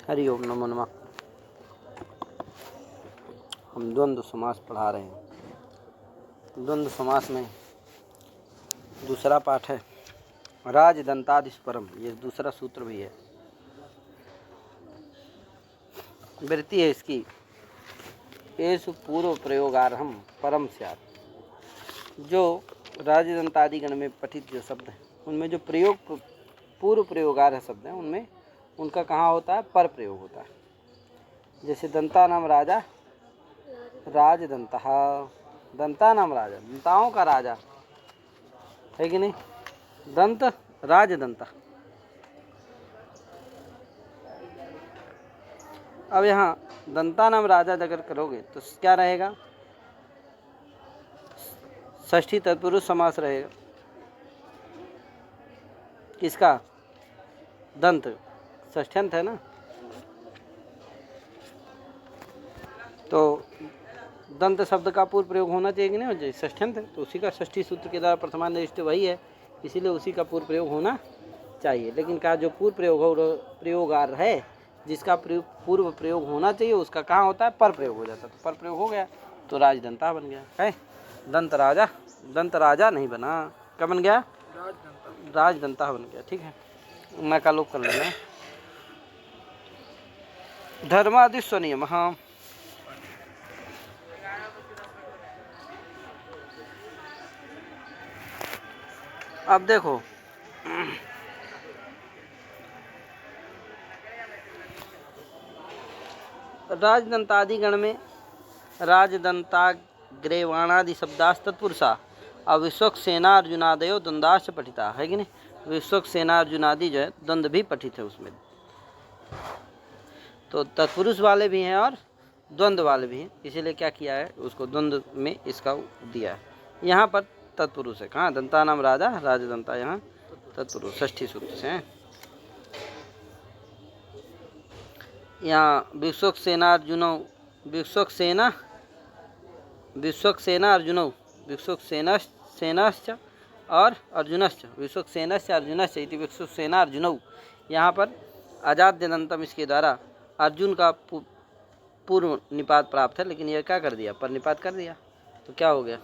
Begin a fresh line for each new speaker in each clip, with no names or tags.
हरि ओम नमो नमः। हम द्वंद्व समास पढ़ा रहे हैं। द्वंद्व समास में दूसरा पाठ है राजदंतादिश परम। ये दूसरा सूत्र भी है, वृत्ति है इसकी। एषु पूर्व प्रयोगार्हम परम स्यात्। जो राजदंतादि गण में पठित जो शब्द हैं उनमें जो प्रयोग पूर्व प्रयोगार्ह शब्द हैं उनमें उनका कहाँ होता है? पर प्रयोग होता है। जैसे दंता नाम राजा, राजदंता। दंता नाम राजा, दंताओं का राजा है कि नहीं? दंत राजदंता। अब यहाँ दंता नाम राजा अगर करोगे तो क्या रहेगा? षष्ठी तत्पुरुष समास रहेगा। किसका? दंत। षष्ठ्यंत है ना, तो दंत शब्द का पूर्व प्रयोग होना चाहिए कि नहीं हो चाहिए? षष्ठ्यंत है तो उसी का षष्ठी सूत्र के द्वारा प्रथमानिष्ट वही है, इसीलिए उसी का पूर्व प्रयोग होना चाहिए। लेकिन कहा जो पूर्व प्रयोग हो प्रयोगार्ह है, जिसका पूर्व प्रयोग होना चाहिए उसका कहाँ होता है? पर प्रयोग हो जाता है। तो पर प्रयोग हो गया तो राजदंता बन गया है। दंत राजा, दंत राजा नहीं बना, क्या बन गया? राजदंता बन गया। ठीक है, न का लोप कर लेना। धर्मादिस्व नियम। हाँ, अब देखो राजदंतादि गण में राजदंता ग्रेवाणादि शब्दास तत्पुरुषा अविश्वक सेना अर्जुनादयो द्वंद्वाश्च पठिता है कि नहीं? विश्वक सेना अर्जुनादि जो है द्वंद्व भी पठित है उसमें। तो तत्पुरुष वाले भी हैं और द्वंद्व वाले भी हैं, इसीलिए क्या किया है? उसको द्वंद्व में इसका दिया है। यहाँ पर तत्पुरुष है। कहाँ? दंता नाम राजा, राजदंता यहाँ तत्पुरुष षष्ठी सूत्र से है। यहाँ विश्वक सेना अर्जुनो, विश्वक सेना अर्जुनो, विश्वक सेनश्च और अर्जुनश्च, विश्वक सेनश्च अर्जुनश्च इति विश्वक सेना अर्जुनौ। यहाँ पर अजाद्यदंतम इसके द्वारा अर्जुन का पूर्व निपात प्राप्त है, लेकिन यह क्या कर दिया? पर निपात कर दिया। तो क्या हो गया?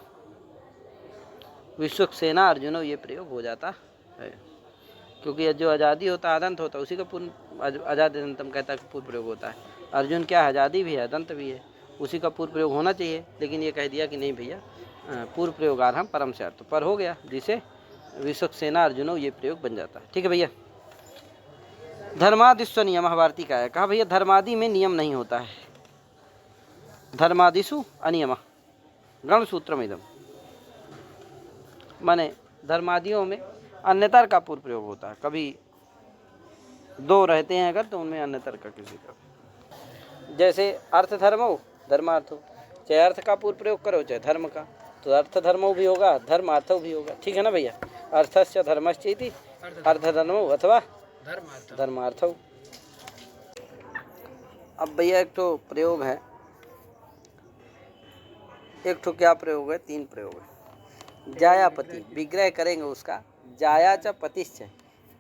विश्वक सेना अर्जुनौ ये प्रयोग हो जाता है, क्योंकि जो आज़ादी होता है अदंत होता है उसी का पूर्ण अजाद्यदंतम कहता है पूर्व प्रयोग होता है। अर्जुन क्या है? आज़ादी भी है, दंत भी है, उसी का पूर्व प्रयोग होना चाहिए। लेकिन ये कह दिया कि नहीं भैया, पूर्व प्रयोगार्हम परम स्यात्, तो पर हो गया, जिसे विश्वक सेना अर्जुनो ये प्रयोग बन जाता है। ठीक है भैया। धर्मादिस्व नियम भारती का है। कहा भैया धर्मादि में नियम नहीं होता है। धर्मादिषु अनियम गण सूत्र में इदम, माने धर्मादियों में अन्यतर का पूर्व प्रयोग होता है। कभी दो रहते हैं अगर तो उनमें अन्यतर का किसी का, जैसे अर्थ धर्मो धर्मार्थो, चाहे अर्थ का पूर्व प्रयोग करो चाहे धर्म का, तो अर्थ धर्मो भी होगा, धर्मार्थो भी होगा। ठीक है ना भैया? अर्थस्य धर्मश्चेति अर्थ धर्मो अथवा धर्मार्थो। अब भैया एक तो प्रयोग है, एक तो क्या प्रयोग है? तीन प्रयोग है। जायापति विग्रह करेंगे उसका, जाया च पतिश्च,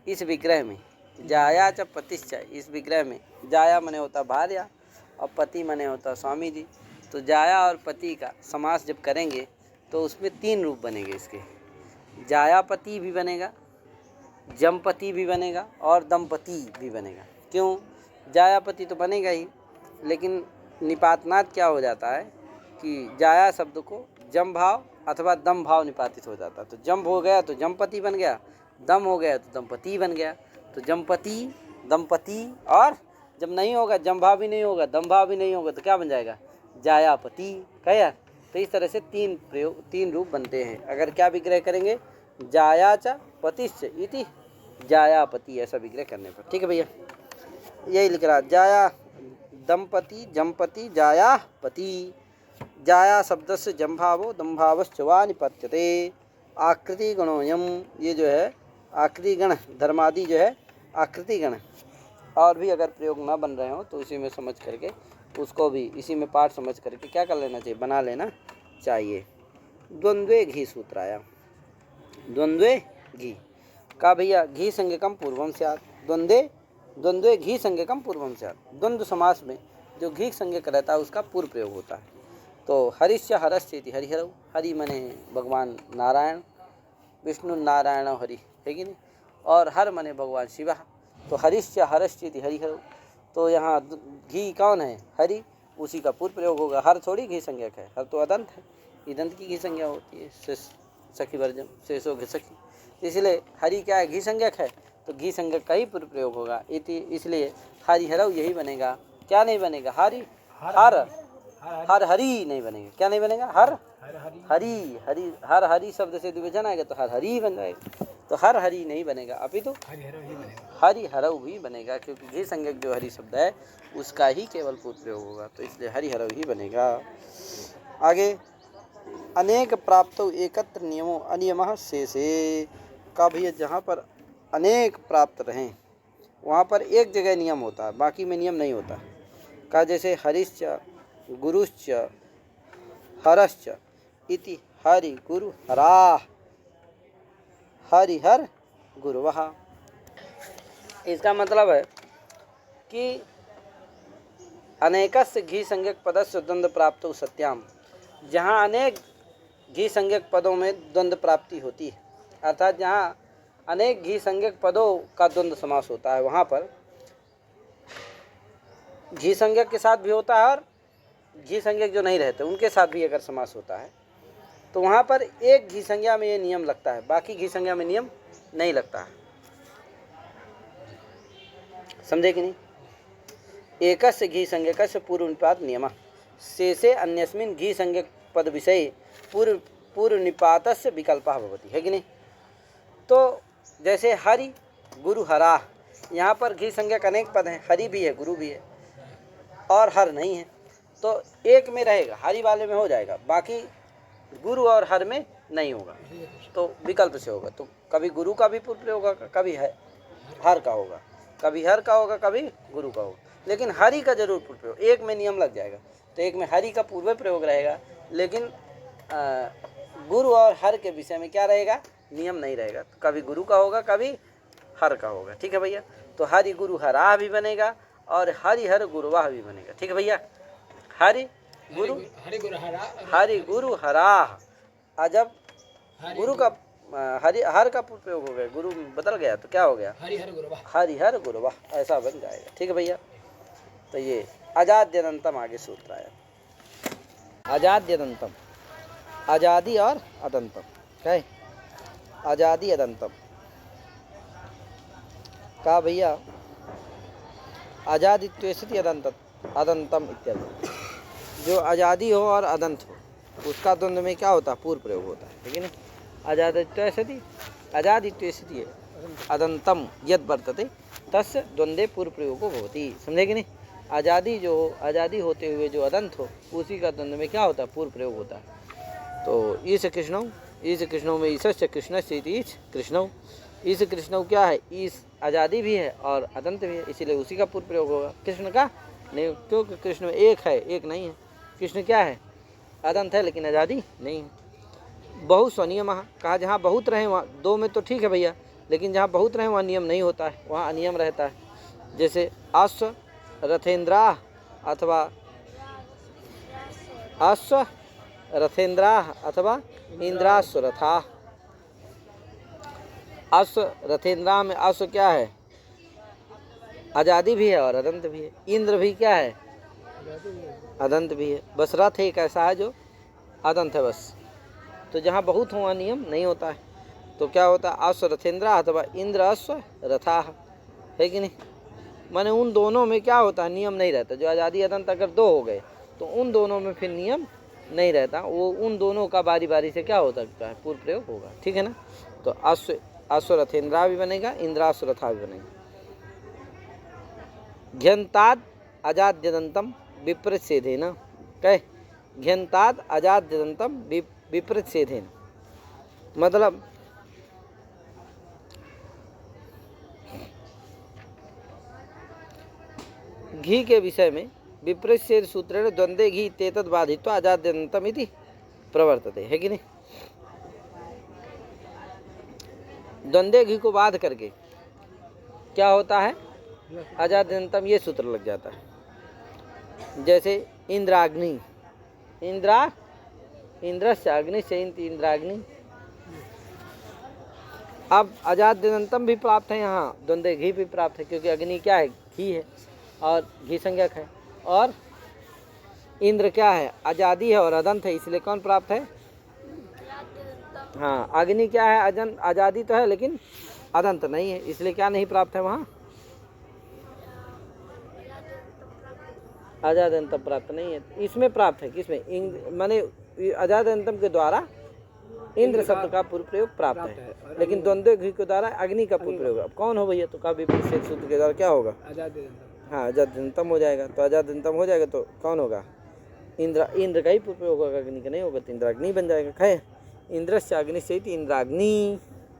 इस विग्रह में जाया च पतिश्च, इस विग्रह में जाया मने होता भार्या और पति मने होता स्वामी जी। तो जाया और पति का समास जब करेंगे तो उसमें तीन रूप बनेंगे इसके। जायापति भी बनेगा, जमपति भी बनेगा और दंपति भी बनेगा। क्यों? जायापति तो बनेगा ही, लेकिन निपातनात् क्या हो जाता है कि जाया शब्द को जम भाव अथवा दम भाव निपातित हो जाता है। तो जम हो गया तो जमपति बन गया, दम हो गया तो दंपति बन गया। तो जमपति, दंपति, और जब नहीं होगा जम भाव भी नहीं होगा, दम भाव भी नहीं होगा, तो क्या बन जाएगा? जायापति। कया? तो इस तरह से तीन रूप बनते हैं अगर क्या विग्रह करेंगे? जाया च पतिश्च इति जायापति, ऐसा विग्रह करने पर। ठीक है भैया, यही लिख रहा, जाया दंपति जमपति जायापति। जाया शब्द से जमभावो दमभावश्च वा निपत्यते। आकृति गणोयम, ये जो है आकृति गण, धर्मादि जो है आकृति गण। और भी अगर प्रयोग ना बन रहे हो तो इसी में समझ करके उसको भी इसी में पाठ समझ करके क्या कर लेना चाहिए? बना लेना चाहिए। द्वंद्वे घी सूत्र आया। द्वंद्वे घी का भैया घी संज्ञकम पूर्वम स्यात्। द्वंद्वे द्वंद्वे घी संज्ञकम पूर्वम स्यात्। द्वंद्व समास में जो घी संज्ञक रहता है उसका पूर्व प्रयोग होता है। तो हरिश्च हरश्च इति हरिहरौ, हरि मने भगवान नारायण, विष्णु नारायण हरि, है कि नहीं, और हर मने भगवान शिवा। तो हरिश्च हरश्च इति हरिहरौ, तो यहाँ घी कौन है? हरि, उसी का पूर्व प्रयोग होगा। हर थोड़ी घी संज्ञक है, हर तो अदंत है, इदंत की घी संज्ञा होती है, सखी वर्जम शेषो घसखी, इसलिए हरि क्या है? घी संज्ञक है, तो घी संज्ञक का ही पूर्व प्रयोग होगा। इसलिए हरिहरौ यही बनेगा। क्या नहीं बनेगा? हरि हर हर हरि नहीं बनेगा। क्या नहीं बनेगा? हर हरि हरि, हर हरि शब्द से द्विवचन आएगा तो हर हरि बन जाएगा। तो हर हरि नहीं बनेगा, अभी तो हरि हरौ ही बनेगा, क्योंकि घी संज्ञक जो हरि शब्द है उसका ही केवल पूर्व प्रयोग होगा, तो इसलिए हरि हरौ ही बनेगा। आगे अनेक प्राप्तौ एकत्र नियमो अनियमः शेषे, का भैया जहाँ पर अनेक प्राप्त रहें वहाँ पर एक जगह नियम होता है, बाकी में नियम नहीं होता। का जैसे हरिश्च गुरुश्च हरश्च इति हरि गुरु हराः हरिहर गुरुवः। इसका मतलब है कि अनेकस्य घी संज्ञक पदस्य द्वंद्व प्राप्तौ सत्याम, जहाँ अनेक घी संज्ञक पदों में द्वंद्व प्राप्ति होती है, अर्थात जहाँ अनेक घी संज्ञक पदों का द्वंद्व समास होता है वहाँ पर घी संज्ञक के साथ भी होता है और घी संज्ञक जो नहीं रहते उनके साथ भी अगर समास होता है तो वहाँ पर एक घी संज्ञा में ये नियम लगता है, बाकी घी संज्ञा में नियम नहीं लगता है। समझे कि नहीं? एकस्य घी संज्ञकस्य पूर्व निपात नियम शेषे अन्यस्मिन् घी संज्ञक पद विषय पूर्व निपातस्य विकल्पः भवति, है कि नहीं? तो जैसे हरि गुरु हरा, यहाँ पर घी संज्ञक अनेक पद हैं, हरि भी है, गुरु भी है और हर नहीं है, तो एक में रहेगा, हरि वाले में हो जाएगा, बाकी गुरु और हर में नहीं होगा, तो विकल्प से होगा। तो कभी गुरु का भी पूर्व प्रयोग होगा, कभी है हर का होगा, कभी हर का होगा, कभी गुरु का होगा, लेकिन हरि का जरूर पूर्व प्रयोग, एक में नियम लग जाएगा। तो एक में हरि का पूर्व प्रयोग रहेगा, लेकिन गुरु और हर के विषय में क्या रहेगा? नियम नहीं रहेगा। तो कभी गुरु का होगा, कभी हर का होगा। ठीक है भैया? तो हरि गुरु हरा भी बनेगा और हरिहर गुरुवाह भी बनेगा। ठीक है भैया? हरि गुरु हरा, जब गुरु का हर का प्रयोग हो गया, गुरु बदल गया तो क्या हो गया? हरिहर गुरुवाह, ऐसा बन जाएगा। ठीक है भैया? तो ये अजाद्यदंतम आगे सूत्र आया। अजाद्यदंतम, आजादी और अदंतम, क्या है? आजादी अदंतम का भैया आजादित्वेषति अदंतम इत्यादि, जो आज़ादी हो और अदंत हो उसका द्वंद्व में क्या होता है? पूर्व प्रयोग होता है, ठीक है ना? आजादित्वेषति आजादित्वेषति अदंतम यद वर्तते तस्य द्वंद्वे पूर्व प्रयोगो भवति। समझे कि नहीं? आज़ादी जो हो, आज़ादी होते हुए जो अदंत हो, उसी का द्वंद्व में क्या होता है? पूर्व प्रयोग होता है। तो ईश कृष्णौ में ईशस्य कृष्णस्य इति ईश कृष्णौ, ईश कृष्णौ क्या है? ईश आज़ादी भी है और अदंत भी है, इसीलिए उसी का पूर्व प्रयोग होगा। कृष्ण का नहीं, क्योंकि कृष्ण में एक है, एक नहीं है। कृष्ण क्या है? अदंत है लेकिन आज़ादी नहीं है। बहुत स्वनियम कहा, जहाँ बहुत रहे वहाँ, दो में तो ठीक है भैया, लेकिन जहाँ बहुत रहे वहाँ नियम नहीं होता है, वहाँ अनियम रहता है। जैसे अश्व रथेंद्रा अथवा अश्व रथेंद्रा अथवा इंद्राश्व रथा। अश्व रथेंद्रा में अश्व क्या है? आज़ादी भी है और अदंत भी है। इंद्र भी क्या है? अदंत भी है। बस रथ एक ऐसा है जो अदंत है बस। तो जहाँ बहुत हुआ नियम नहीं होता है, तो क्या होता है? अश्व रथेंद्रा अथवा इंद्र अश्व रथा, है कि नहीं? माने उन दोनों में क्या होता है? नियम नहीं रहता। जो आज़ादी अदंत अगर दो हो गए तो उन दोनों में फिर नियम नहीं रहता, वो उन दोनों का बारी बारी से क्या हो सकता है? पूर्व प्रयोग होगा। ठीक है ना? तो अश्व रथेंद्रा भी बनेगा, इंद्राश्व रथा भी बनेगा। घ्यंताद अजाद्यदंतम विपरीतसेधेन, कहे घ्यंताद अजाद्यदंतम विपरीतसेधेन, मतलब घी के विषय में विपरीतसेध सूत्रेण द्वंद्वे घी तेतद बाधित्वा अजाद्यदंतम इति प्रवर्तते, है कि नहीं? द्वंद्वे घी को बाध करके क्या होता है? अजाद्यंतम ये सूत्र लग जाता है। जैसे इंद्राग्नि, इंद्रस्य अग्निश्च इंद्राग्नि। अब अजाद्यंतम भी प्राप्त है, यहाँ द्वंद्व घी भी प्राप्त है, क्योंकि अग्नि क्या है, घी है और घी संज्ञक है, और इंद्र क्या है, आजादी है और अदंत है, इसलिए कौन प्राप्त है? हाँ, अग्नि क्या है, आजादी तो है लेकिन अदंत नहीं है, इसलिए क्या नहीं प्राप्त है वहाँ? अजादंतम प्राप्त नहीं है। इसमें प्राप्त है, किसमें? माने अजादंतम के द्वारा इंद्र शब्द का पूर्व प्रयोग प्राप्त है, लेकिन द्वंद्व घी के द्वारा अग्नि का पूर्व प्रयोग। अब कौन हो भैया? तो का विपरीत सूत्र के द्वारा क्या होगा? हाँ, अजादंतम हो जाएगा। तो अजादंतम हो जाएगा तो कौन होगा? इंद्र का ही पूर्व प्रयोग होगा, अग्नि का नहीं होगा, तो इंद्राग्नि बन जाएगा। खै इंद्रस्य अग्निश्च इंद्राग्नि।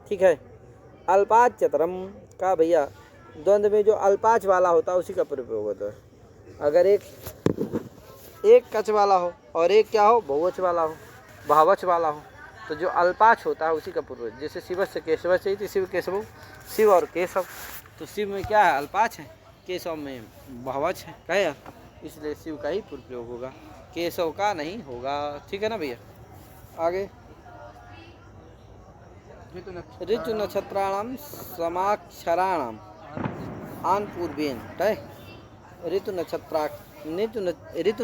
ठीक है। अल्पाच चतरम का भैया द्वंद्व में जो अल्पाच वाला होता है उसी का प्रयोग होता है। अगर एक कच वाला हो और एक क्या हो, बहुवच वाला हो, भावच वाला हो, तो जो अल्पाच होता है उसी का पूर्व। जैसे शिवस्य केशवस्य इति शिव केशव, शिव और केशव, तो शिव में क्या है, अल्पाच है, केशव में भावच है, कहे, इसलिए शिव का ही पूर्व प्रयोग होगा, केशव का नहीं होगा। ठीक है ना भैया? आगे ऋतु नक्षत्राणाम समाक्षराणाम आन पूर्वेन। ऋतु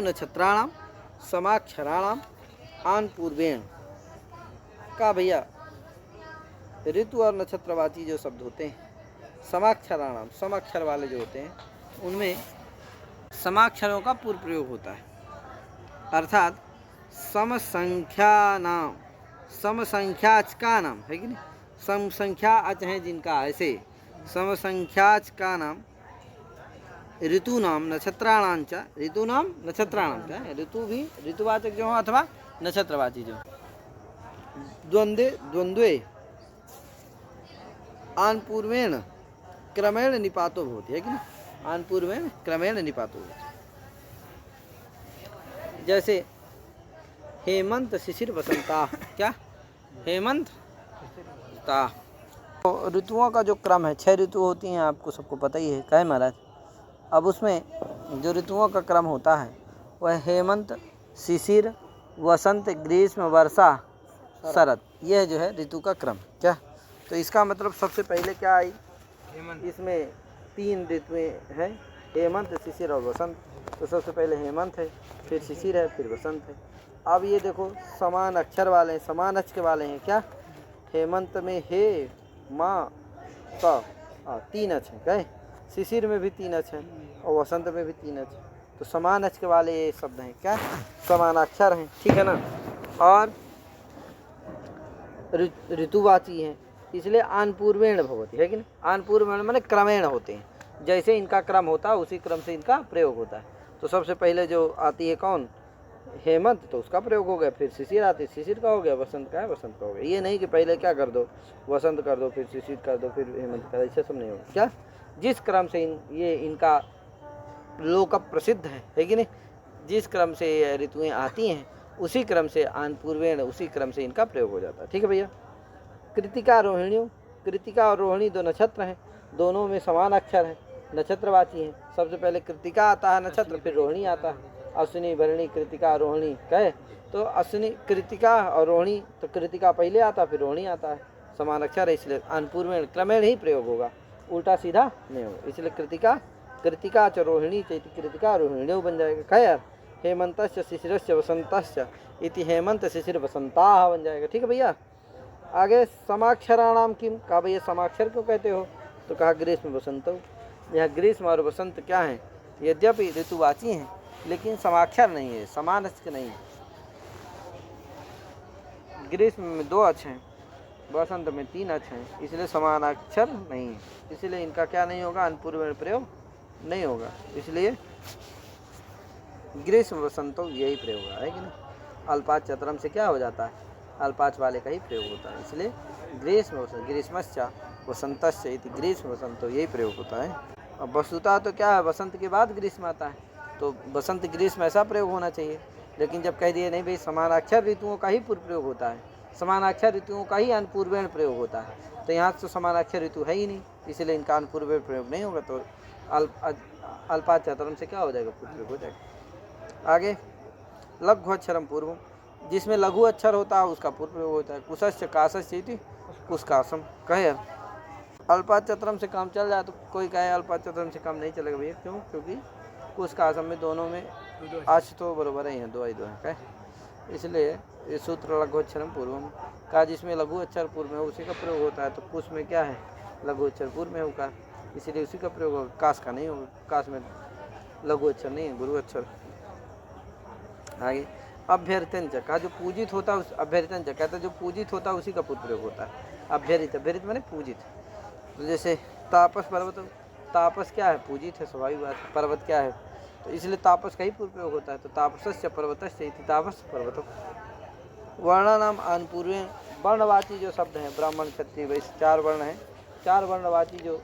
नक्षत्राणाम समाक्षराणाम आन पूर्वेण का भैया ऋतु और नक्षत्रवाची जो शब्द होते हैं, समाक्षराणाम, समाक्षर वाले जो होते हैं उनमें समाक्षरों का पूर्व प्रयोग होता है, अर्थात समसंख्यानाम, समसंख्याच का नाम है कि नहीं, समसंख्या अच हैं जिनका, ऐसे समसंख्याच का नाम ऋतूनाम नक्षत्राणां च, ऋतूनाम नक्षत्राणां च, ऋतु भी ऋतुवाचक जो हो अथवा नक्षत्रवाची जो, द्वंद्वे आन पूर्वेण क्रमेण निपातो भवति, है कि नहीं, आन पूर्वेण क्रमेण निपातो भवति। जैसे हेमंत शिशिर वसंता, क्या हेमंत ता, तो ऋतुओं का जो क्रम है, 6 ऋतु होती हैं, आपको सबको पता ही है, कहे महाराज। अब उसमें जो ऋतुओं का क्रम होता है वह हेमंत, शिशिर, वसंत, ग्रीष्म, वर्षा, शरद, यह जो है ऋतु का क्रम। क्या? तो इसका मतलब सबसे पहले क्या आई, इसमें 3 ऋतुएं हैं, हेमंत, शिशिर और वसंत। तो सबसे पहले हेमंत है, फिर शिशिर है, फिर वसंत है। अब ये देखो समान अक्षर वाले हैं, समान अक्ष वाले हैं। क्या? हेमंत में हे, माँ, त, 3 अक्ष हैं, कहे, शिशिर में भी 3 अक्ष हैं और वसंत में भी 3 अक्ष। तो समान अक्ष वाले ये शब्द हैं, क्या? समानाक्षर हैं। ठीक है ना? और ऋतुवाची हैं, इसलिए आन पूर्वेण भवति, है कि नहीं? आन पूर्वेण माने क्रमेण होते हैं, जैसे इनका क्रम होता है उसी क्रम से इनका प्रयोग होता है। तो सबसे पहले जो आती है कौन, हेमंत, तो उसका प्रयोग हो गया, फिर शिशिर आती है, शिशिर का हो गया, वसंत का है, वसंत का हो गया। ये नहीं कि पहले क्या कर दो, वसंत कर दो, फिर शिशिर कर दो, फिर हेमंत कर दो, ऐसा सब नहीं होगा। क्या? जिस क्रम से ये इनका लोक प्रसिद्ध है कि नहीं, जिस क्रम से ये ऋतुएं आती हैं उसी क्रम से आन पूर्वेण, उसी क्रम से इनका प्रयोग हो जाता है। ठीक है भैया? कृतिका रोहिणी, कृतिका और रोहिणी 2 नक्षत्र हैं, दोनों में समान अक्षर है, नक्षत्रवाची हैं। सबसे पहले कृतिका आता है नक्षत्र, फिर रोहिणी आता है, अश्विनी, भरणी, कृतिका, रोहिणी, कहे, तो अश्विनी, कृतिका और रोहिणी, तो कृतिका पहले आता फिर रोहिणी आता है, समान अक्षर है, इसलिए आन पूर्वेण क्रमेण ही प्रयोग होगा, उल्टा सीधा नहीं होगा। इसलिए कृतिका च रोहिणी चेति कृतिका रोहिण्यो बन जाएगा। क्या यार? हेमंतस्य शिशिरस्य वसंतस्य इति हेमंत शिशिर वसंता बन जाएगा। ठीक है भैया? आगे समाक्षराणाम किम, कहा भैया समाक्षर क्यों कहते हो? तो कहा ग्रीष्म वसंत। यह ग्रीष्म और वसंत क्या है? यद्यपि ऋतुवाची हैं लेकिन समाक्षर नहीं है, समान अक्ष नहीं है। ग्रीष्म में 2 अक्ष हैं, वसंत में 3 अक्ष हैं, इसलिए समान अक्षर नहीं है, इसलिए इनका क्या नहीं होगा, अनपूर्व प्रयोग नहीं होगा। इसलिए ग्रीष्म वसंतो यही प्रयोग है कि नहीं? अल्पाच चतरम से क्या हो जाता है? अल्पाच वाले का ही प्रयोग होता है, इसलिए ग्रीष्म वसंत, ग्रीष्मश्च वसंतश्च इति ग्रीष्म वसंतो यही प्रयोग होता है। अब वस्तुतः तो क्या है, वसंत के बाद ग्रीष्म आता है, तो बसंत ग्रीष्म ऐसा प्रयोग होना चाहिए। लेकिन जब कह दिए नहीं भाई समानाक्षर ऋतुओं का ही पूर्व प्रयोग होता है, समानाक्षर ऋतुओं का ही अनपूर्वेण प्रयोग होता है, तो यहाँ तो समानाक्षर ऋतु है ही नहीं, इसलिए इनका अनपूर्वेण प्रयोग नहीं होगा, तो अल्पा चतुरम से क्या हो जाएगा, पुट प्रयोग हो जाएगा। आगे लघु अक्षरम पूर्वम, जिसमें लघु अक्षर होता है उसका पूर्व प्रयोग होता है। कुशस्य काशस्य इति कुशकासम कहे। अल्पा चतुरम से काम चल जाए तो कोई कहे अल्पा चतुरम से काम नहीं चलेगा भैया, क्यों? क्योंकि कुशकासम में दोनों में आश तो बराबर ही है, दो ही दो है कहे। इसलिए ये सूत्र लघु अक्षरम पूर्वम का, जिसमें लघु अक्षर पूर्व में उसी का प्रयोग होता है। तो कुश में क्या है, लघु अक्षर पूर्व में होगा, इसीलिए उसी का प्रयोग होगा, काश का नहीं होगा। काश में लघु अक्षर नहीं है, गुरु अक्षर। आगे अभ्यर्थन च का, जो पूजित होता है उस अभ्यर्थन च कहता है, जो पूजित होता है उसी का पुट प्रयोग होता है। अभ्यरित, अभ्यरित माने पूजित। तो जैसे तापस पर्वत, तापस क्या है, पूजित है, स्वाभाविक बात है। पर्वत क्या है, तो इसलिए तापस का ही पूर्व प्रयोग होता है। तो तापसस्य पर्वतस्य इति तापस पर्वतो। वर्णानाम अनुपूर्वे, वर्णवाची जो शब्द हैं, ब्राह्मण क्षत्रिय वैश्य 4 वर्ण हैं, 4 वर्णवाची जो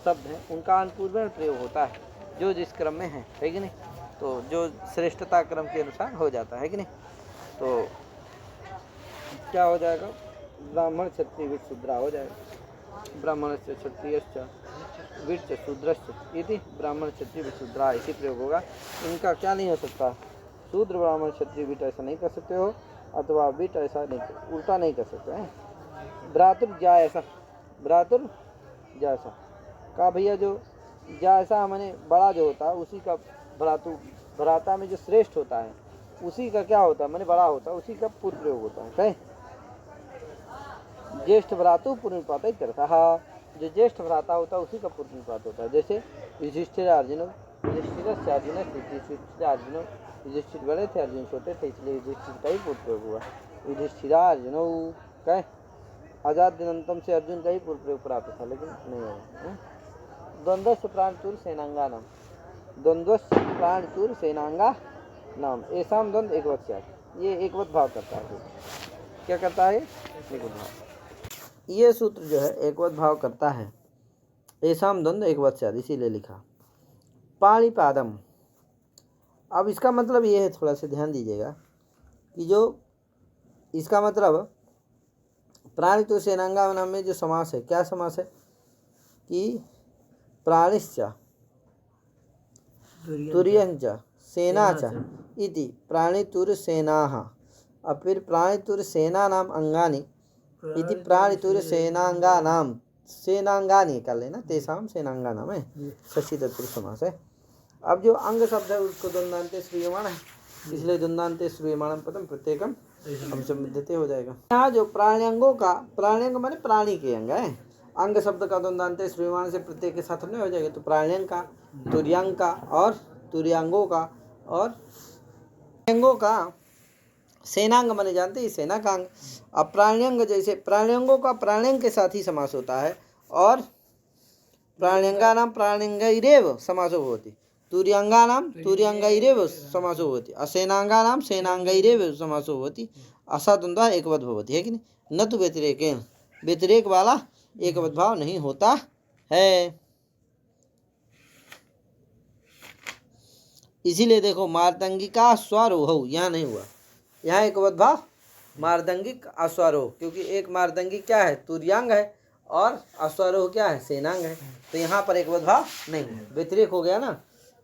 शब्द हैं उनका अनुपूर्व प्रयोग होता है, जो जिस क्रम में है कि नहीं। तो जो श्रेष्ठता क्रम के अनुसार हो जाता है कि नहीं। तो क्या हो जाएगा, ब्राह्मण क्षत्रिय वैश्य शूद्रा हो जाएगा। ब्राह्मणस्य क्षत्रियस्य वैश्य शूद्रस्य इति ब्राह्मण क्षत्रिय वैश्य शूद्रा, इसी प्रयोग होगा। इनका क्या नहीं हो सकता, शूद्र ब्राह्मण क्षत्रिय विट ऐसा नहीं कर सकते हो, अथवा विट ऐसा नहीं, उल्टा नहीं कर सकते हैं। भ्रातुर जायसा, भ्रातुर जैसा का भैया, जो जैसा मैंने बड़ा जो होता है उसी का भ्रातु, भ्राता में जो श्रेष्ठ होता है उसी का क्या होता है, मैंने बड़ा होता है, उसी का पूर्व प्रयोग होता है। कहें ज्येष्ठ भ्रातु पूर्णिपात करता है, जो ज्येष्ठ भ्राता होता है उसी का पूर्णिपात होता है। जैसे युधिष्ठिर अर्जुन, युधिष्ठिर अर्जुन, अर्जुन, युधिष्ठिर बड़े थे, अर्जुन छोटे थे, इसलिए युधिष्ठिर का ही पूर्व प्रयोग हुआ। युधिष्ठिर अर्जुन कहे, अजाद्यनंतम से अर्जुन का ही पूर्व प्रयोग प्राप्त था, लेकिन नहीं हुआ। द्वंद्वस्य प्राणचूर सेनांगा नाम, द्वंद्वस्य प्राणचूर सेनांगा नाम, ऐसा द्वंद्व एक वत्स्यात, ये एकवत भाव करता है। क्या करता है, एकवत भाव। ये सूत्र जो है एकवत भाव करता है, ऐसा द्वंद्व एक वत्स्यात, इसीलिए लिखा। पाणिपादम, अब इसका मतलब ये है, थोड़ा सा ध्यान दीजिएगा कि जो इसका मतलब प्राणितु सेनांगा नाम में जो समास है, क्या समास है कि प्राणिश्च तुर्यंच सेनाच इति प्राणितुर सेनाः, और फिर प्राणितुर सेना नाम अंगानि इति प्राणितुर सेनांगा नाम, सेनांगानि कर लेना, तेसाम सेनांगा नाम है, षष्ठी तत्पुरुष समास है। अब जो अंग शब्द है उसको द्वंद्वान्ते श्रूयमाण है, इसलिए द्वंद्वान्ते श्रूयमाणम पदम प्रत्येकम हम संबंधित हो जाएगा। यहाँ जो प्राण्यंगों का, प्राण्यंग माने प्राणी के अंग है, अंग शब्द का द्वंद्वान्ते श्रूयमाण से प्रत्येक के साथ नहीं हो जाएगा। तो प्राण्यंग का, तुर्यांग का और तुर्यांगों का, और अंगों का सेनांग माने जानते हैं, सेना का अंग। अब प्राण्यंग जैसे प्राण्यंगों का प्राण्यंग के साथ ही समास होता है, और प्राण्यंगा नाम प्राण्यंगैरेव समासो भवति, तुर्यांगा नाम तुर्यांगैरेव समासो भवति, असेनांगा नाम सेनांगैरेव समासो भवति। असा द्वंद्व एकवत भवति, है कि नहीं। न तो व्यतिरेकेन, व्यतिरेक वाला एकवत भाव नहीं होता है। इसीलिए देखो मार्दंगिका स्वारोह यहाँ नहीं हुआ, यहाँ एकवत भाव मार्दंगिक अश्वारोह, क्योंकि एक मार्दंगिक क्या है, तुर्यांग है, और अश्वारोह क्या है, सेनांग है। तो यहाँ पर एकवत भाव नहीं हुआ, व्यतिरेक हो गया ना,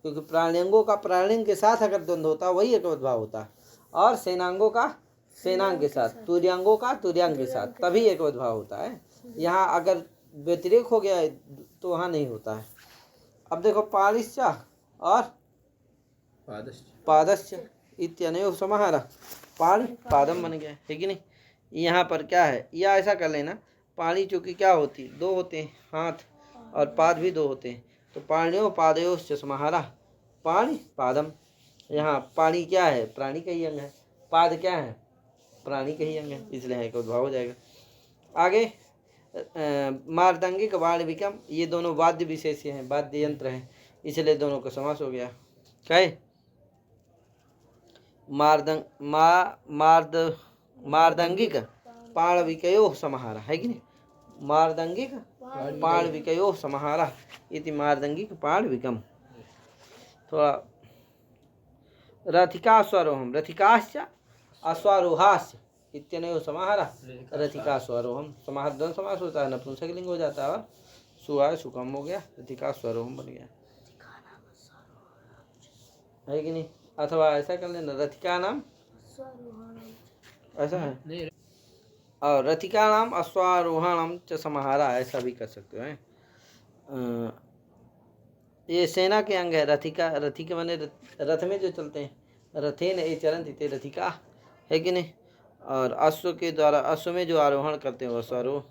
क्योंकि प्राण्यंगों का प्राण्यंग के साथ अगर द्वंद्व होता वही एकवत भाव होता, और सेनांगों का सेनांग के साथ, तुर्यांगों का तुर्यांग के साथ, तभी एकवत भाव होता है। यहाँ अगर व्यतिरेक हो गया है तो वहाँ नहीं होता है। अब देखो पारिश्च और पादश्च इत्यनयोः समाहारः, पाणी पादम बन गया है कि नहीं। यहाँ पर क्या है, या ऐसा कर लेना, पाणी चूँकि क्या होती, दो होते हैं हाथ, और पाद भी दो होते हैं, तो पाणियों पादयोश्च समाहारः, पाणी पादम। यहाँ पाणी क्या है, प्राणी का ही अंग है, पाद क्या है, प्राणी का ही अंग है, इसलिए एक उद्भाव हो जाएगा। आगे मार्दंगिक वाणिविकम, ये दोनों वाद्य विशेष हैं, वाद्य यंत्र हैं, इसलिए दोनों का समास हो गया। क्या है, मार्दंगिक पाणविकयोः समाहारः, है कि नहीं। मार्दंगिक पाणविकयोः समाहारः इति मार्दंगिक पाणविकम। थोड़ा रथिकाश्वारोहम, रथिकाश्च अश्वारोहाश्च इत्यनयोः समाहारः रथिकाश्वारोहम। समाहार द्वंद्व समास होता है, नपुंसकलिंग हो जाता है, और सु आया सुकम हो गया, रथिका स्वरोम बन गया, है कि नहीं? अथवा ऐसा कर लेना रथिका नाम, ऐसा है, और रथिका नाम अश्वारोहणम च समाहारा, ऐसा भी कर सकते हो। ये सेना के अंग है। रथिका, रथी के माने रथ में जो चलते हैं, रथेन ए चरंत इते रथिका, है कि नहीं? और अश्व के द्वारा, अश्व में जो आरोहण करते हैं वो अश्वारोह,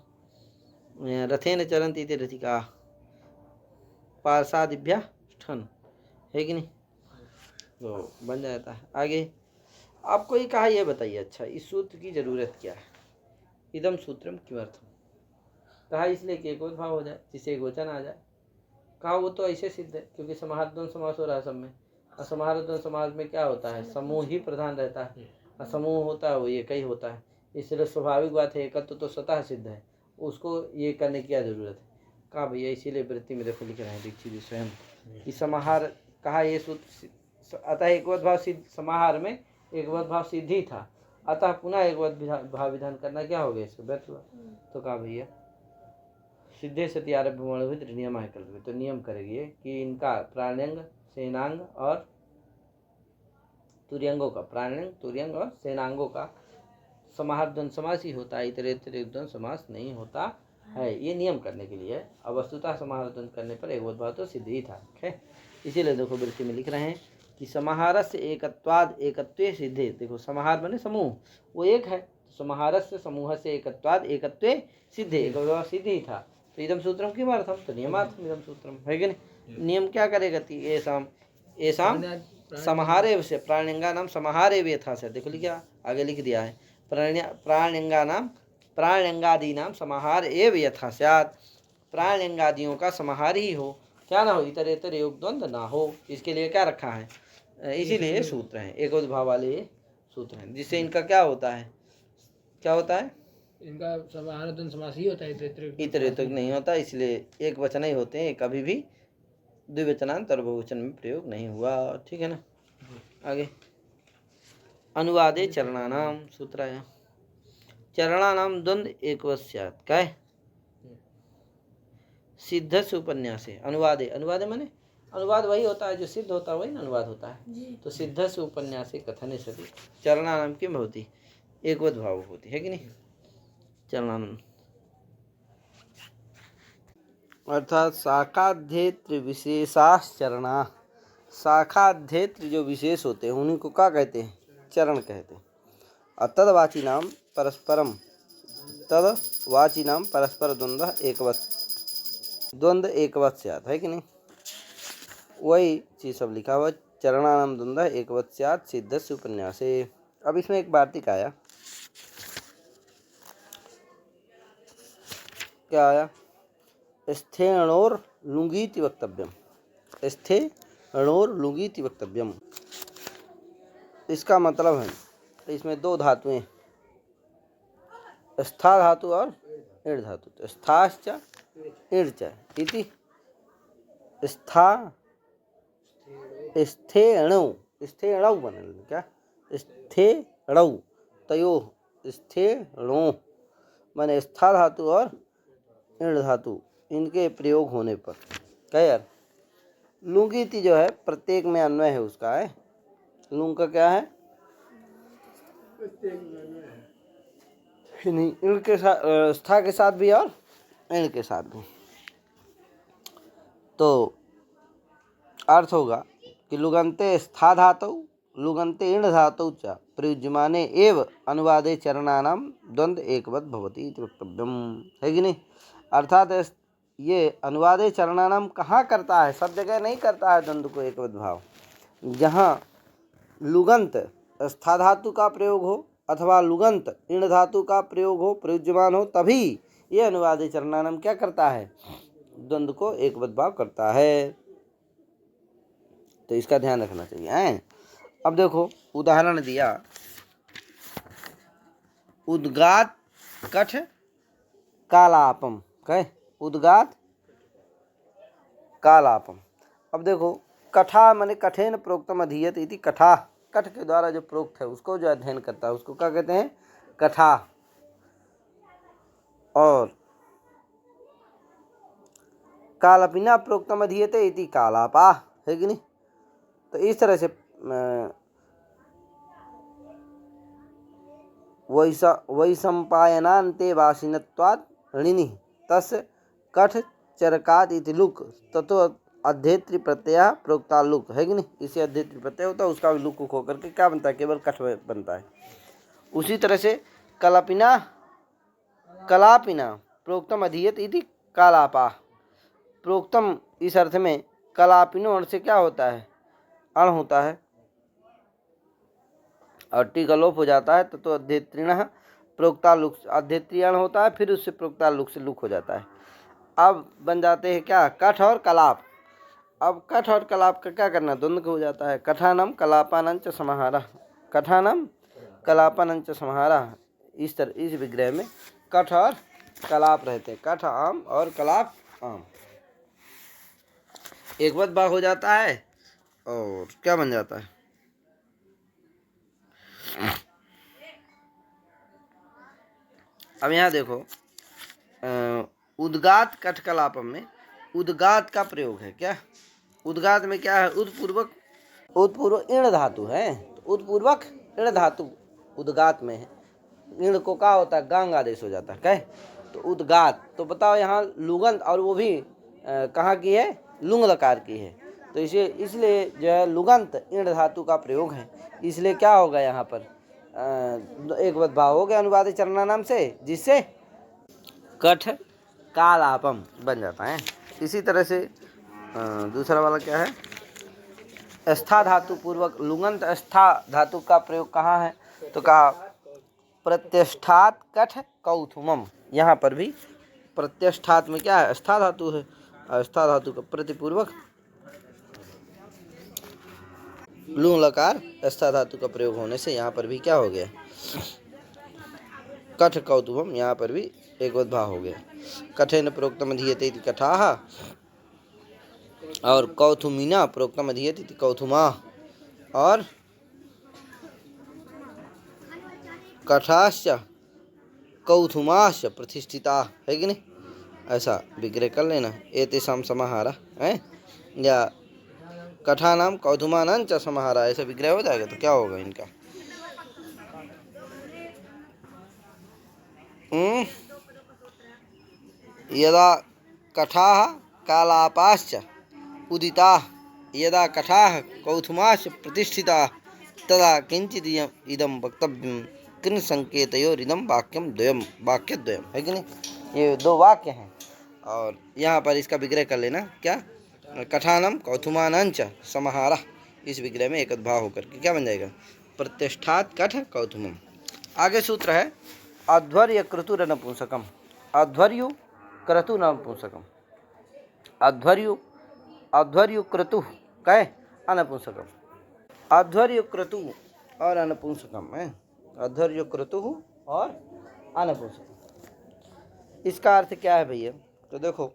रथेन चरंत इते रथिका, पार्षादिभ्य ठन, है कि नहीं? तो बन जाता है। आगे आपको ये कहा, ये बताइए अच्छा इस सूत्र की जरूरत क्या है? इदम सूत्रम किमर्थम, कहा इसलिए कि एक भाव हो जाए, जिससे एक वचन आ जाए। कहा वो तो ऐसे सिद्ध है क्योंकि समाहार द्वंद्व समास हो रहा है सब में, और समाहार द्वंद्व समास में क्या होता है, समूह ही प्रधान रहता है, और समूह होता है वो एक ही होता है, इसलिए स्वाभाविक बात है एकत्व तो स्वतः सिद्ध है, उसको ये करने की क्या जरूरत है? कहा भैया इसीलिए वृत्ति में देखो लिख रहे हैं दीक्षित जी स्वयं कि समाहार, कहा ये सूत्र, अतः एकवत भाव सिद्ध, समाहार में एकवत भाव सिद्ध ही था, अतः पुनः एकवत भाव विधान करना क्या हो गया, इसको व्यर्थ हुआ। तो कहा भैया सिद्धे सती आरभ्य नियम है, कल तो नियम करेगी कि इनका प्राण्यंग, सेनांग और तुर्यंगों का, प्राण्यंग तुर्यंग और सेनांगों का समाहार द्वंद्व समास ही होता है, इतरेतर द्वंद्व समास नहीं होता है, ये नियम करने के लिए। अब वस्तुतः समाहार द्वंद्व करने पर एक भाव तो सिद्ध ही था, है। इसीलिए देखो वृत्ति में लिख रहे हैं कि समाहार से एकत्वाद एकत्वे सिद्धे, देखो समाहार बने समूह, वो एक है, समाहार से समूह से एकत्वाद एकत्वे सिद्धे, एक भाव सिद्ध ही था। तो इदम सूत्रम किमर्थम, तो नियमार्थम इदम सूत्रम, है कि नहीं? नियम क्या करेगा? ऐसाम ऐसाम समाहारे से प्राण्यंगा नाम समाहारे भी यथा से, देखो लिखा आगे लिख दिया है, प्राण्यंगा नाम प्राण्यंगादि नाम समाहार एव यथा स्यात्, प्राण्यंगादियों का समाहार ही हो, क्या ना हो, इतर इतर योग द्वंद्व ना हो, इसके लिए क्या रखा है? इसीलिए सूत्र है, एक भाव वाले सूत्र हैं, जिससे इनका क्या होता है, क्या होता है,
इनका समाहार द्वंद्व समास ही होता है,
इतर इतर नहीं होता, इसलिए एक वचन ही होते हैं, कभी भी द्विवचनांतर बहुवचन में प्रयोग नहीं हुआ, ठीक है ना? आगे अनुवादे चरणानाम सूत्र आया, चरणानाम द्वंद्व एकवत् स्यात्, क्या है? सिद्ध से उपन्यास है, अनुवादे, अनुवादे माने अनुवाद वही होता है जो सिद्ध होता है, वही ना अनुवाद होता है। तो सिद्ध से उपन्यास कथने सति चरणानाम किम होती, एकवत भाव होती है कि नहीं? चरणानाम अर्थात शाखाध्येत्र विशेषाश्चरणा, शाखाध्येत्र जो विशेष होते हैं उन्हीं को क्या कहते हैं? चरण कहते हैं। और तदवाची नाम परस्परम, तदवाची नाम परस्पर द्वंद्व एकवत् स्यात्, है कि नहीं? वही चीज सब लिखा हुआ, चरणानाम द्वंद्व एकवत् स्यात् सिद्धस्य उपन्यासे। अब इसमें एक वार्तिक आया, क्या आया? स्थेणोर लुंगीति वक्तव्यम, स्थेणोर लुंगीति वक्तव्यम, इसका मतलब है इसमें दो धातुएं, स्था धातु और ईड़ धातु, तो स्थाश्च ईड़च इति स्था स्थेणौ, स्थेणौ बने क्या, स्थेणौ तयो स्थेणो माने स्था धातु और ईड़ धातु इनके प्रयोग होने पर, क्या यार? लुंगीति जो है प्रत्येक में अन्वय है उसका, है लुंग का क्या है, नहीं ईड़ के साथ, स्था के साथ भी और ईड़ के साथ भी। तो अर्थ होगा कि लुगंते स्था धातु लुगंते ईण धातु च प्रयुज्यमाने एव अनुवादे चरणानाम द्वंद्व एकवत् भवति इति वक्तव्यम, है कि नहीं? अर्थात ये अनुवादे चरणानाम कहाँ करता है, सब जगह नहीं करता है द्वंद्व को एकवत् भाव। जहाँ लुगंत स्था धातु का प्रयोग हो अथवा लुगंत ईण धातु का प्रयोग हो, प्रयुज्यमान हो, तभी ये अनुवादे चरणानाम क्या करता है, द्वंद्व को एकवत् भाव करता है। तो इसका ध्यान रखना चाहिए, हैं? अब देखो उदाहरण दिया, उद्गात कठ कालापम, कहे उद्गात कालापम। अब देखो कठा माने कठेन प्रोक्तम अधीयत इति, कठा कठ के द्वारा जो प्रोक्त है उसको जो अध्ययन करता है उसको क्या कहते हैं? कठा। और कालपिना प्रोक्तम अधीयते इति कालापा, है कि नहीं। तो इस तरह से वैशंपायनान्ते वासिनत्वात् ऋणिनि तस्य कठ चरकात इति लुक ततो अध्येत्री प्रत्यय प्रोक्ता लुक, है कि नहीं। इसे अध्येत्री प्रत्यय होता है, उसका भी लुक हो करके क्या बनता है, केवल कठ बनता है। उसी तरह से कलापिना प्रोक्तम अधीयत इति कालापा, प्रोक्तम इस अर्थ में कलापिनो अर्थ से क्या होता है, अण होता है और टी का लोप हो जाता है, तो अध्येत्रिण प्रोक्ता लुक, अध्येत्री अण होता है, फिर उससे प्रोक्ता लुक से लुक हो जाता है। अब बन जाते हैं क्या, कठ और कलाप। अब कठ और कलाप का क्या करना, द्वंद्व हो जाता है। कठानम कलापानंच समाहारा, कठानम कलापानंच समाहारा, इस तरह इस विग्रह में कठ और कलाप रहते हैं। कठ आम और कलाप आम, एक वत भाग हो जाता है और क्या बन जाता है, अब यहाँ देखो उद्गात कठ कलापम में उद्गात का प्रयोग है। क्या उद्गात में क्या है, उत्पूर्व इण धातु है, तो उत्पूर्वक इण धातु उद्गात में है। इण को क्या होता है, गांग आदेश हो जाता है, क्या तो उद्गात। तो बताओ यहाँ लुगंत, और वो भी कहाँ की है, लुंग लकार की है, तो इसे इसलिए जो है लुगंत इण धातु का प्रयोग है, इसलिए क्या होगा यहाँ पर एक भाव हो गया अनुवादित चरना नाम से, जिससे कठ कालापम बन जाता है। इसी तरह से दूसरा वाला क्या है, स्था धातु पूर्वक लुगंत स्था धातु का प्रयोग कहाँ है, तो कहा प्रत्यष्ठात कठ कौथुमम। यहाँ पर भी प्रत्यष्ठात में क्या है, स्था धातु है, स्था धातु का प्रतिपूर्वक लुंग लकार स्था धातु का प्रयोग होने से यहाँ पर भी क्या हो गया, कठ कौतुभम, यहाँ पर भी एक भाव हो गया। कठेन प्रोक्तम अधीयते इति कठाः और कौथुमिना प्रोक्तम अधीयते इति कौथुमा, और कठाश्च कौथुमाश्च प्रतिष्ठिता, है कि नहीं। ऐसा विग्रह कर लेना, एतेषां समाहारा है, या कठानाम कौथुमानांच समाहारा, ऐसा विग्रह हो जाएगा तो क्या होगा इनका, यदा कठाः कालापाश्च उदिताः यदा कठाः कौथुमाश्च प्रतिष्ठिताः तदा किंचित इदं वक्तव्यं कृन संकेतयोरिदं वाक्यम द्वयम, वाक्यद्वयम, है कि नहीं। ये दो वाक्य हैं और यहाँ पर इसका विग्रह कर लेना, क्या कठानम कौथुमानंच समाहारा, इस विग्रह में एकद्भाव होकर के क्या बन जाएगा, प्रतिष्ठात कठ कौथुमम। आगे सूत्र है अध्वर्य क्रतु नपुंसकम, अध्वर्यु क्रतु नपुंसकम, अध्वर्यु क्रतु कहे अनपुंसकम, अध्वर्यु क्रतु और अनपुंसकम है, अध्वर्यु क्रतु और अनपुंसकम। इसका अर्थ क्या है भैया, तो देखो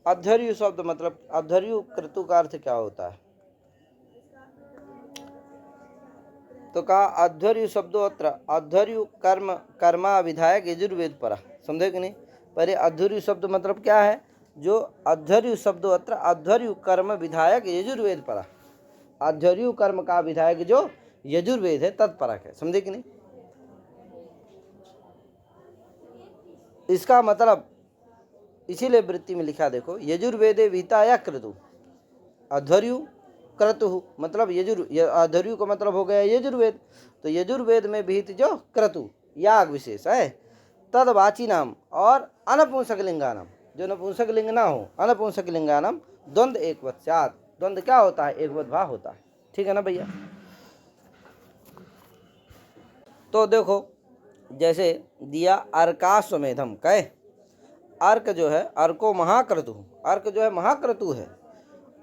अध्वर्यु शब्द मतलब अध्वर्यु क्रतु का अर्थ क्या होता है, तो कहा अध्वर्यु शब्दों अत्र अध्वर्यु कर्मा विधायक यजुर्वेद परा, समझे कि नहीं। पहले अध्वर्यु शब्द मतलब क्या है, जो अध्वर्यु शब्दों अत्र अध्वर्यु कर्म विधायक यजुर्वेद परा, अध्वर्यु कर्म का विधायक जो यजुर्वेद है तत्परक है, समझे कि नहीं। इसका मतलब इसीलिए वृत्ति में लिखा देखो, यजुर्वेदे विहिताया क्रतु, अध्वर्यु क्रतु मतलब अध्वर्यु का मतलब हो गया यजुर्वेद, तो यजुर्वेद में विहित जो क्रतु याग विशेष है तदवाची नाम और अनपुंसक लिंगानाम, जो नपुंसक लिंग ना हो अनपुंसक लिंगानाम द्वंद्व एक वत्स्यात्, द्वंद्व क्या होता है, एक भाव होता है, ठीक है ना भैया। तो देखो जैसे दिया अर्काश्वमेधम, कहे अर्क जो है अर्को महाक्रतु, अर्क जो है महाक्रतु है,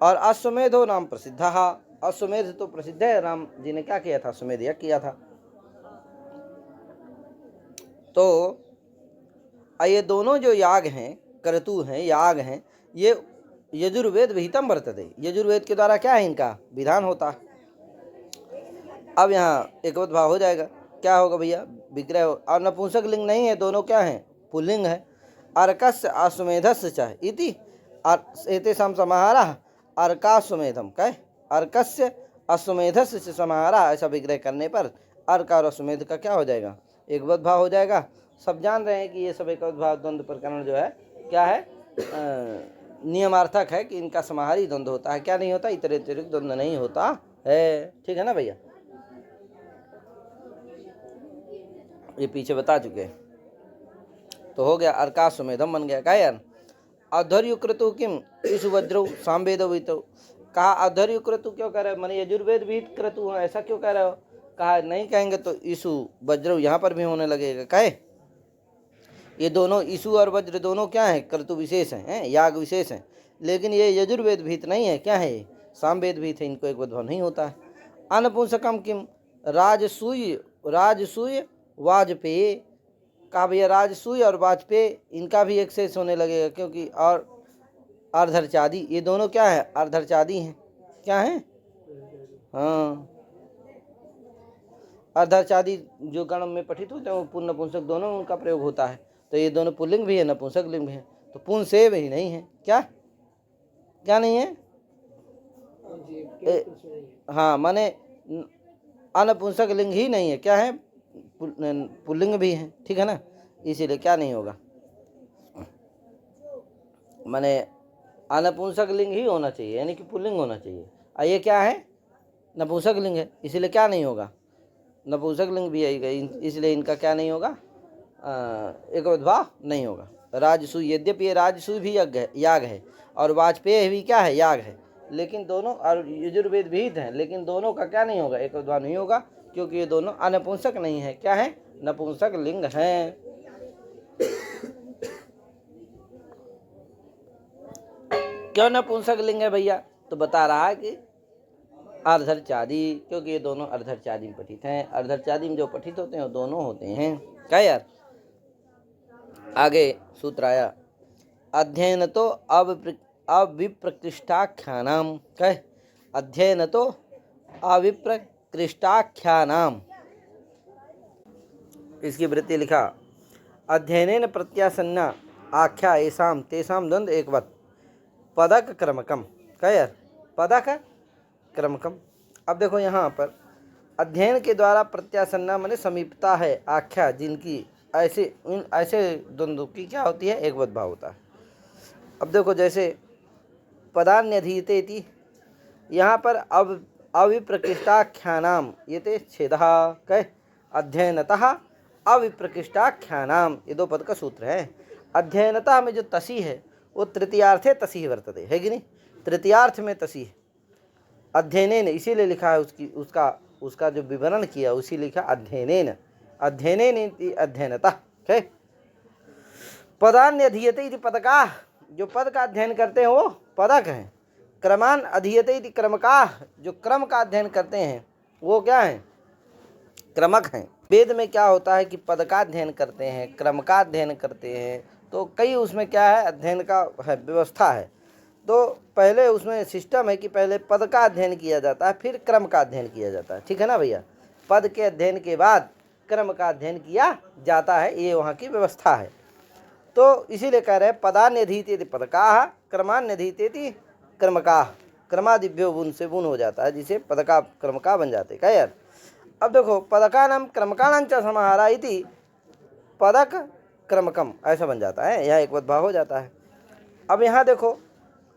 और अश्वमेधो नाम प्रसिद्ध, अश्वमेध तो प्रसिद्ध है, राम जी ने क्या किया था, अश्वमेध यज्ञ किया था। तो ये दोनों जो याग हैं, क्रतु हैं, याग हैं, ये यजुर्वेद विहितम वर्तते, यजुर्वेद के द्वारा क्या है, इनका विधान होता है। अब यहाँ एक भाव हो जाएगा, क्या होगा भैया, विग्रह, और नपुंसक लिंग नहीं है, दोनों क्या हैं, पुल्लिंग है। अर्कस्य अश्वमेधस्य च इति एतेषां समाहारः अर्काश्वमेधम, कहे अर्कस्य अश्वमेधस्य से समाहारः, ऐसा विग्रह करने पर अर्क और अश्वमेध का क्या हो जाएगा, एकवत भाव हो जाएगा। सब जान रहे हैं कि ये सब एकवत भाव द्वंद्व प्रकरण जो है क्या है, नियमार्थक है कि इनका समाहारी द्वंद्व होता है, क्या नहीं होता, इतरेतरिक द्वंद्व नहीं होता है। ठीक है ना भैया, ये पीछे बता चुके हैं। तो हो गया अर्काश्वमेधम बन गया। क्या यार, अधर्युक्रतु किम इस वज्रौ सांवेदवितौ, कहा अधर्युक्रतु क्यों कह रहे हो, मैंने यजुर्वेद भी क्रतु है, ऐसा क्यों कह रहे हो, कहा नहीं कहेंगे तो ईसु वज्रौ यहाँ पर भी होने लगेगा। कहे ये दोनों ईसु और वज्र दोनों क्या है, क्रतु विशेष हैं, याग विशेष हैं, लेकिन ये यजुर्वेद भीत नहीं है, क्या है ये सामवेद भीत है, इनको एक वद्भाव नहीं होता है। अनपुंसकम किम राजसूय वाजपेय, कहा भैया राजसूय और वाजपेय इनका भी एक शेष होने लगेगा, क्योंकि और अर्धर्चादी ये दोनों क्या है, अर्धर्चादी हैं, क्या हैं, हाँ अर्धर्चादी जो गण में पठित होते हैं वो पुन नपुंसक दोनों में उनका प्रयोग होता है। तो ये दोनों पुल्लिंग भी है नपुंसक लिंग भी है, तो पुन से ही नहीं है, क्या क्या नहीं है, हाँ माने अनपुंसक लिंग ही नहीं है, क्या है पुल्लिंग भी है। ठीक है ना, इसीलिए क्या नहीं होगा, माने अनपुंसक लिंग ही होना चाहिए, यानी कि पुल्लिंग होना चाहिए। और ये क्या है, नपुंसक लिंग है, इसीलिए क्या नहीं होगा, नपुंसक लिंग भी आएगा, इसलिए इनका क्या नहीं होगा, एक भाव नहीं होगा। राजसूय, यद्यपि ये राजसूय भी याग है और वाजपेय भी क्या है, याग है, लेकिन दोनों और यजुर्वेद भी हैं, लेकिन दोनों का क्या नहीं होगा, एक भाव नहीं होगा, क्योंकि ये दोनों अनपुंसक नहीं है, क्या है, नपुंसक लिंग हैं। क्यों नपुंसक लिंग है भैया, तो बता रहा है कि अर्धर्चादी, क्योंकि ये दोनों अर्धर्चादी में पठित हैं, अर्धर्चादी में जो पठित होते हैं वो दोनों होते हैं। क्या यार, आगे सूत्र आया, अध्ययन तो अविप्रकृष्टाख्यानाम, कह अध्ययन तो अविप्रकृष्टाख्यानाम, इसकी वृत्ति लिखा, अध्ययनेन प्रत्यासन्ना आख्या एसाम तेसाम द्वंद्व एकवत पदक क्रमकम। क्या यार, पदक क्रमकम। अब देखो यहाँ पर अध्ययन के द्वारा प्रत्यासन्ना माने समीपता है, आख्या जिनकी ऐसे द्वंद्व की क्या होती है, एकवत भाव होता है। अब देखो जैसे पदान्यधीयते इति, यहाँ पर अविप्रकृष्टाख्यानाम ये ते छेदः, कह अध्ययनतः अविप्रकृष्टाख्यानाम, ये दो पद का सूत्र है। अध्ययनतः में जो तसी है वो तृतीयार्थे तसी वर्तते है कि नहीं, तृतीयार्थ में तसी है, अध्ययनेन इसीलिए लिखा है, उसका जो विवरण किया उसी लिखा अध्ययनेन, अध्ययनेन इति अध्ययनतः। ठीक, पदान्यधीयते इति पदका, जो पद का अध्ययन करते हैं वो पदक हैं। क्रमान अधीयते इति क्रमका, जो क्रम का अध्ययन करते हैं वो क्या है, क्रमक हैं। वेद में क्या होता है कि पद का अध्ययन करते हैं, क्रम का अध्ययन करते हैं, तो कई उसमें क्या है, अध्ययन का है, व्यवस्था है। तो पहले उसमें सिस्टम है कि पहले पद का अध्ययन किया जाता है, फिर क्रम का अध्ययन किया जाता है। ठीक है ना भैया, पद के अध्ययन के बाद क्रम का अध्ययन किया जाता है, ये वहाँ की व्यवस्था है। तो इसीलिए कह रहे हैं पदान्यधीते पदका, क्रमान्यधीते क्रमका, क्रमादिभ्यो बुन से बुन हो जाता है, जिसे पदका क्रमका बन जाते। क्या यार, अब देखो पदकानाम क्रमकाणां च समाहारा इति पदक क्रमकम, ऐसा बन जाता है, यह एकवत भाव हो जाता है। अब यहाँ देखो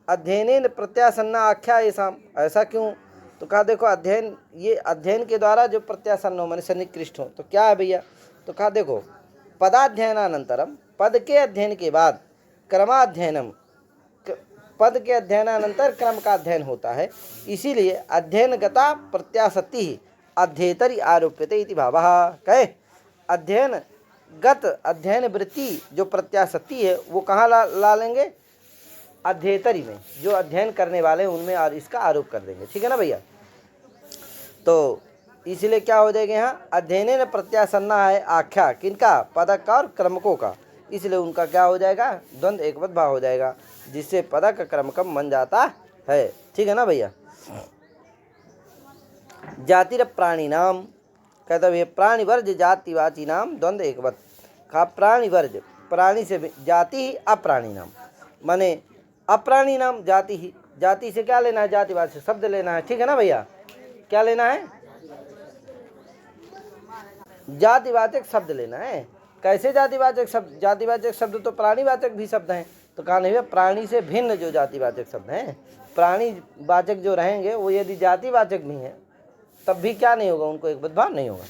अध्ययनेन प्रत्यासन्ना आख्या ऐसा, ऐसा क्यों, तो कहा देखो अध्ययन, ये अध्ययन के द्वारा जो प्रत्यासन्न हो माने सन्निकृष्ट हो, तो क्या है भैया, तो कहा देखो पदाध्ययनानंतरम, पद के अध्ययन के बाद क्रमाध्ययनम, पद के अध्ययनानंतर क्रम का अध्ययन होता है, इसीलिए अध्ययनगता प्रत्यासक्ति ही अध्येतरी आरोप्यते इति भावः। कहे अध्ययनगत अध्ययन वृत्ति जो प्रत्यासक्ति है वो कहाँ ला लेंगे, अध्येतरी में, जो अध्ययन करने वाले हैं उनमें, और इसका आरोप कर देंगे। ठीक है ना भैया, तो इसलिए क्या हो जाएगा यहाँ, अध्ययन प्रत्यासन्ना है आख्या, किनका, पदक का और क्रमकों का, इसलिए उनका क्या हो जाएगा, द्वंद्व एकवत भाव हो जाएगा, जिससे पदक क्रमकम बन जाता है। ठीक है ना भैया, जातिर प्राणी नाम, कहता है प्राणिवर्ज जातिवाची नाम द्वंद्व एकवत, कहा प्राणिवर्ज, प्राणी से जाति ही अप्राणी नाम, माने अप्राणी नाम जाति ही, जाति से क्या लेना है, जातिवाचक शब्द लेना है, ठीक है ना भैया, क्या लेना है, जातिवाचक शब्द लेना है। कैसे जातिवाचक शब्द, जातिवाचक शब्द तो प्राणीवाचक भी शब्द हैं, तो कहा नहीं प्राणी से भिन्न जो जातिवाचक शब्द हैं, प्राणीवाचक जो रहेंगे वो यदि जातिवाचक भी हैं तब भी क्या नहीं होगा, उनको एक बदभाव नहीं होगा।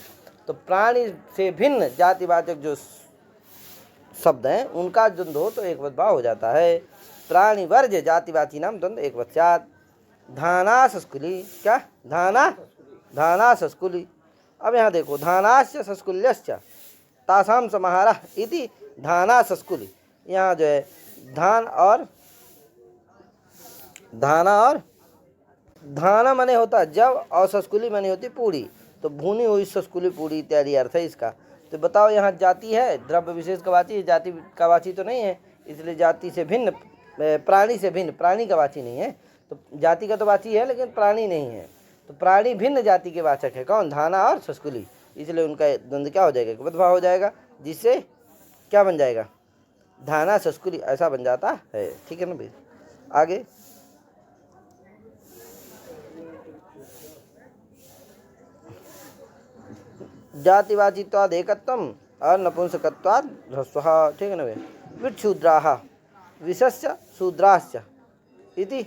तो प्राणी से भिन्न जातिवाचक जो शब्द हैं उनका द्वंद्व हो तो एक बदभाव हो जाता है। प्राणी वर्ज्य जातिवाची नाम द्वंद्व एक वच्यात। धाना सस्कुली, क्या धाना, धाना सस्कुली। अब यहाँ देखो, धानाश्च सस्कुल्यश्च तासाम समाहारः इति धाना सस्कुली। यहाँ जो है धान और धाना और धाना मने होता है जब, और सस्कुली मने होती पूड़ी, तो भुनी हुई सस्कुली पूड़ी इत्यादि अर्थ है इसका। तो बताओ यहाँ जाति है, द्रव्य विशेष का वाची, जाति का वाची तो नहीं है, इसलिए जाति से भिन्न, प्राणी से भिन्न, प्राणी का वाची नहीं है, तो जाति का तो वाची है लेकिन प्राणी नहीं है, तो प्राणी भिन्न जाति के वाचक है कौन, धाना और सस्कुली, इसलिए उनका द्वंद्व क्या हो जाएगा, बदभाव हो जाएगा, जिससे क्या बन जाएगा, धाना सस्कुली ऐसा बन जाता है, ठीक है ना भाई। आगे जातिवाचित्वाद एकत्वम और नपुंसकत्वाद ह्रस्वः, ठीक है ना भाई। विट्शूद्राः विशस्य शूद्राश्च इति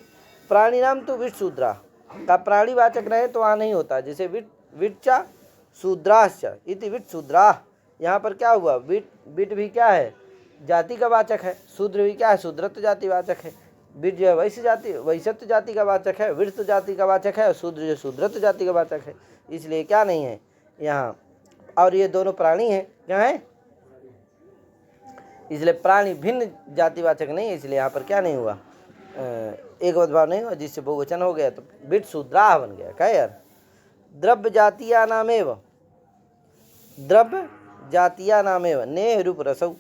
प्राणिनाम तो विट्शूद्रा का प्राणीवाचक रहे तो वहाँ नहीं होता, जैसे विट्चा शूद्राश्च इति विट्शूद्राः, यहाँ पर क्या हुआ, विट भी क्या है, जाति का वाचक है, शूद्र भी क्या है, शूद्रत्व जाति वाचक है, विट जो है वैश्य जाति, वैश्यत्व जाति का वाचक है, विट्थ जाति का वाचक है, और शूद्र जो शूद्रत्व जाति का वाचक है, इसलिए क्या नहीं है यहाँ। और ये दोनों प्राणी हैं, क्या है, इसलिए प्राणी भिन्न जातिवाचक नहीं है, इसलिए यहाँ पर क्या नहीं हुआ, एक बदभाव नहीं हुआ, जिससे बहुवचन हो गया, तो विट शूद्राः बन गया। क्या यार, द्रव्य जातीया नामेव, द्रव्य जातीया नामेव नेह रूप रसौ,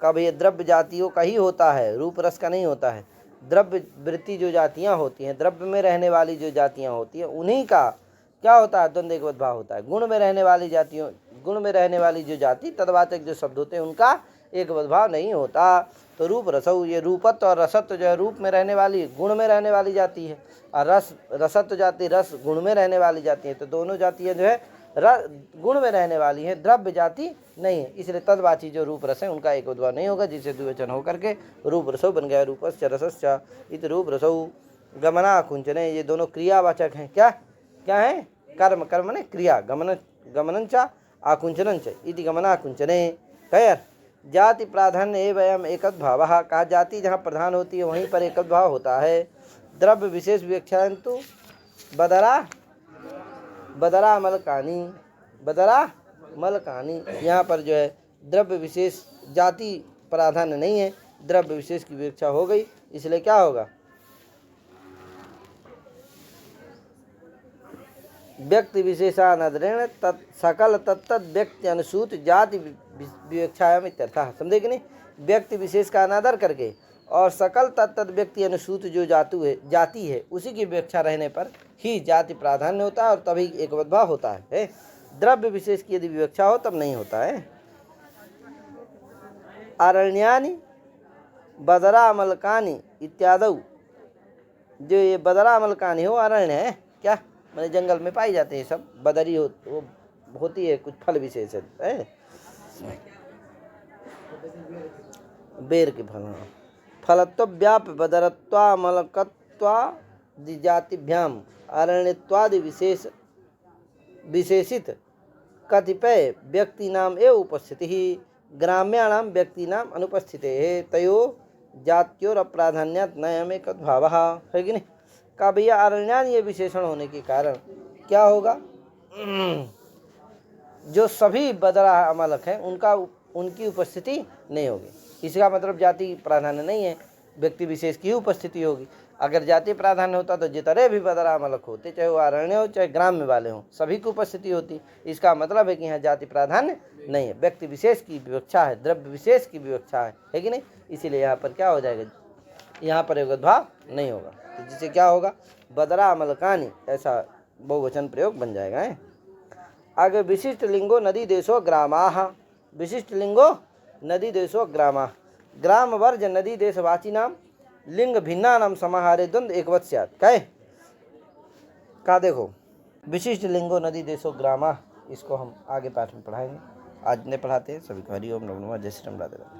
कब ये द्रव्य जातियों का ही होता है, रूप रस का नहीं होता है। द्रव्य वृत्ति जो जातियाँ होती हैं, द्रव्य में रहने वाली जो जातियाँ होती हैं, उन्हीं का क्या होता है, द्वंद्व एक बदभाव होता है। गुण में रहने वाली जातियों, गुण में रहने वाली जो जाति तदवाचक जो शब्द होते हैं उनका एक बदभाव नहीं होता। तो रूप रसौ, ये रूपत्व और रसत्व जो है रूप में रहने वाली, गुण में रहने वाली जाति है, और रसत्व जाति रस गुण में रहने वाली जाति है, तो दोनों जातियाँ जो है गुण में रहने वाली है, द्रव्य जाति नहीं है, इसलिए तदवाची जो रूप रस है उनका एक बदभाव नहीं होगा, जिससे द्विवचन होकर के रूप रसौ बन गया। रूपस्य रसस्य इत रूप रसौ गमना कुंचने, ये दोनों क्रियावाचक हैं, क्या क्या है, कर्म, कर्म ने क्रिया, गमन गमनंच आकुंचनंच इति गमना कुंचने। कह जाति प्राधान्य एवं एकद्भावः, कहा जाति जहाँ प्रधान होती है वहीं पर एकद्भाव होता है। द्रव्य विशेष विवक्षान्तु बदरा बदरा मलकानी, बदरा मलकानी, यहाँ पर जो है द्रव्य विशेष जाति प्राधान्य नहीं है, द्रव्य विशेष की विवक्षा हो गई, इसलिए क्या होगा, व्यक्ति विशेषानदरेण सकल तत्त व्यक्ति अनुसूत जाति विवक्षायाम इत्यर्थः, समझे कि नहीं, व्यक्ति विशेष का अनादर करके और सकल तत्त व्यक्ति अनुसूत जो जाति है उसी की विवक्षा रहने पर ही जाति प्राधान्य होता है और तभी एक बदभाव होता है। द्रव्य विशेष की यदि विवक्षा हो तब नहीं होता है। अरण्यानि बदरा मलकानी इत्यादि, जो ये बदरा मलकानी हो अरण्य है, क्या मैंने जंगल में पाई जाते हैं सब, बदरी वो होती है कुछ फल विशेष है, बेर के फल, हाँ, फलत्व व्याप बदरत्वा मलकत्वा जातिभ्याम अरण्यत्वादि विशेष विशेषित कतिपय व्यक्ति नाम एवं उपस्थिति ही ग्राम्याणाम व्यक्ति नाम अनुपस्थिते है तयो जात्योर अप्राधान्यात् नयम एक भाव है कि नहीं। का भैया अरण्यान ये विशेषण होने के कारण क्या होगा, जो सभी बदरा अमलक हैं उनकी उपस्थिति नहीं होगी, इसका मतलब जाति प्राधान्य नहीं है, व्यक्ति विशेष की उपस्थिति होगी। अगर जाति प्राधान्य होता तो जितने भी बदरा अमलक होते, चाहे वो अरण्य हो चाहे ग्राम्य वाले हों, सभी की उपस्थिति होती। इसका मतलब है कि यहाँ जाति प्राधान्य नहीं है, व्यक्ति विशेष की विवक्षा है, द्रव्य विशेष की विवक्षा है कि नहीं, इसीलिए यहाँ पर क्या हो जाएगा, यहाँ पर युगद्भाव नहीं होगा, तो जिससे क्या होगा, बदरा अमलकानी ऐसा बहुवचन प्रयोग बन जाएगा है। आगे विशिष्ट लिंगो नदी देशो ग्रामाः, विशिष्ट लिंगो नदी देशो ग्रामाः, ग्राम वर्ज नदी देशवाची नाम लिंग भिन्नानाम समाहारे द्वंद्व एकवत् स्यात्। कहे का देखो विशिष्ट लिंगो नदी देशो ग्रामा, इसको हम आगे पाठ में पढ़ाएंगे। आज ने पढ़ाते हैं। सभी को हरि ओम नमो नमः। जय श्री राम, राधे राधे।